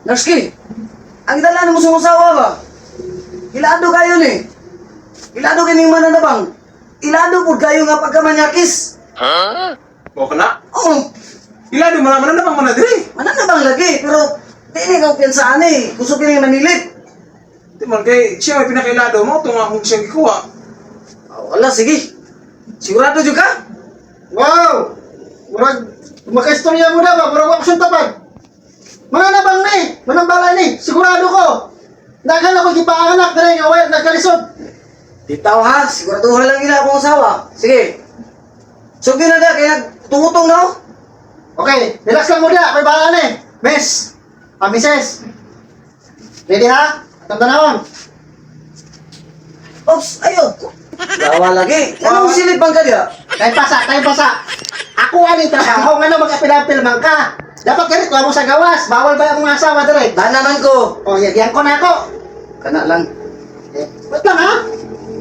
Narski, ang dala mo sa usawa ba? Ilado kayo ni. Ilado kining mananabang. Ilado po kayo nga pagkamanyakis. O ka na? Oo, Ilado mo naman na bang diri? mananabang lagi. Pero, di ni ka piyansaan eh. Gusto kining manilip. Di man kay siya may pinakailado mo, itong akong siyang ikuha. Oh, wala, sige. Sigurado juga ka? Wow! Murag, makaistorya mo na ba? Murag action tapad. Mananabang ni, manambala ni, sigurado ko. Daghan ako gipaanganak na nga wala nagkalisod. Bitaw ha, siguraduhan lang nila akong asawa. Sige. Sugi na da, kaya tumutong na ako. Okay, relax lang mo na, may bahala ni. Miss, Mises. Ready ha? Atang tanawon. Ops, ayun. Lawa lagi. Anong silipang ka diya? Tayo pasa. Ako ani trabaho nga na mag-apil-apil man ka. Dapat ganito mo sa gawas. Bawal ba akong asawa dire? Ba naman ko. O, yan ko na ako. Kana lang. Wait lang ha?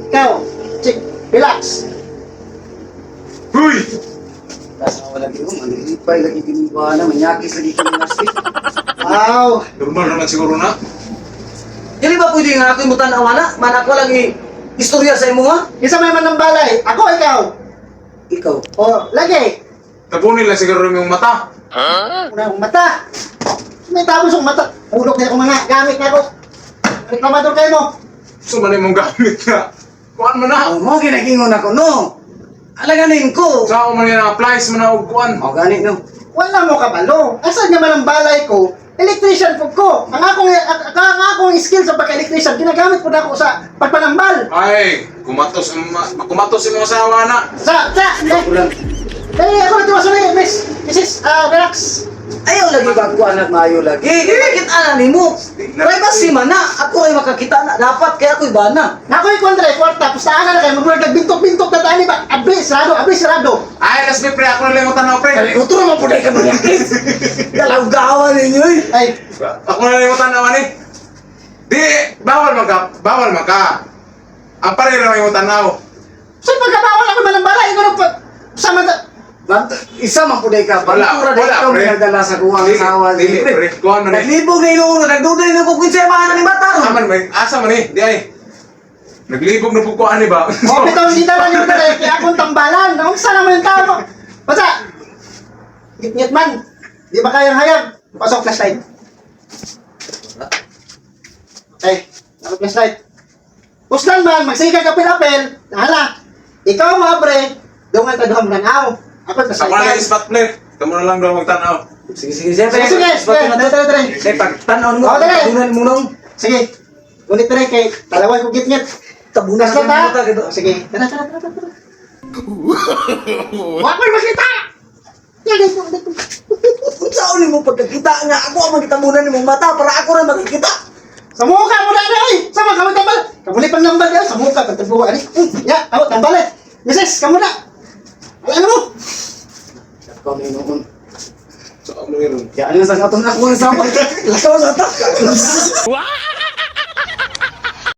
Ikaw, chick, relax. Huy! Lawa lagi ko. Manilipay lagi ginubahan na. Manyakis lagi kami nasi. Wow. Normal naman siguro na. Dili ba pwede nga ako imutan na awana? Man ako lagi istorya sa imo ha? Isa may manambalay. Ako, ikaw. Ikaw. O, lagi. Tapunin lang siguro yung mata. Una ang mata. May tapos ang mata. Ulok na ako mga gamit na ako. Reklamador kayo mo. So man mong gamit na. Kuan mo na. Ang mo ginagingon ako no. Alaganin ko. Sa ako man yan ang applies mo na og kuan. O gani no. Wala mo kabalo. Asan naman ang balay ko? Electrician po ko. Ang akong skill sa pagka-electrician, ginagamit po na ako sa pagpanambal. Ay, kumatos yung mga asawa na. Ako lang. Ako na tiwaso na miss. Mrs. Relax. Ayaw lagi ba ko anak maayo lagi? Nakita na ni mo. Privacy man na. Ako ay makakita na. Dapat kaya ako'y bana. Nako'y kontra, kwarta. Pustahan na kayo. Magmula nagbintok-bintok na tani ba? Abri, sarado. Ay, let's be pre. Ako na lang yung tanaw pre. Utro mo po na ka manyakis. Galaw-gawa ninyo eh. Ay, Ako na lang yung tanaw ni. Di, bawal man ka. Ang pare lang yung tanaw. so pagkabawal ako manambala, ikaw na pa. Sama na. Isa man po na ka. Wala, Pantura na ikaw pre. minadala sa kuwang Dili, asawa. dili, pre. Kuhan man eh. Naglibog na inuuro. Nagduday na ko kung siya mga ni bata. Asa man eh. Di ay. Naglibog na pukuan ni ba? O, bitaw, hindi na lang yung na kaya akong tambalan. Naung sana naman yung tao mo. Basta. Ngit man. Di ba kayang hayag? Pasok flashlight. Okay. Dapat flashlight. Puslan man, magsikag kapil-apil. Nahala. Ikaw mabre. Dungan ka duhang nanaw. Ako Ako na lang flashlight. yung spot play. Kamu na lang daw magtanaw. Sige, sige. Sige. Tara. Sige, pagtanon mo. Oo, dali. Tabunan mo nung. Sige. Ulit rin kay talaway ko git-ngit. Tabunan Flashlight mo ha? kita. Sige. Tara. Huwag mo makita! Yan. Kung saan mo pagkakita nga, ako ang magkitabunan ni mong mata para ako rin magkikita. Sa mukha mo na na eh! Sama, kamu tambal! Kamu pang nambal yan! Sa mukha, pagtabuhan eh! Ya, kamu tambal eh! Mises, kamu na! Ay, ano mo? Ikaw na yun. So, ano yun? Kaya ano sa katong ako ng sama. Lakaw sa atak.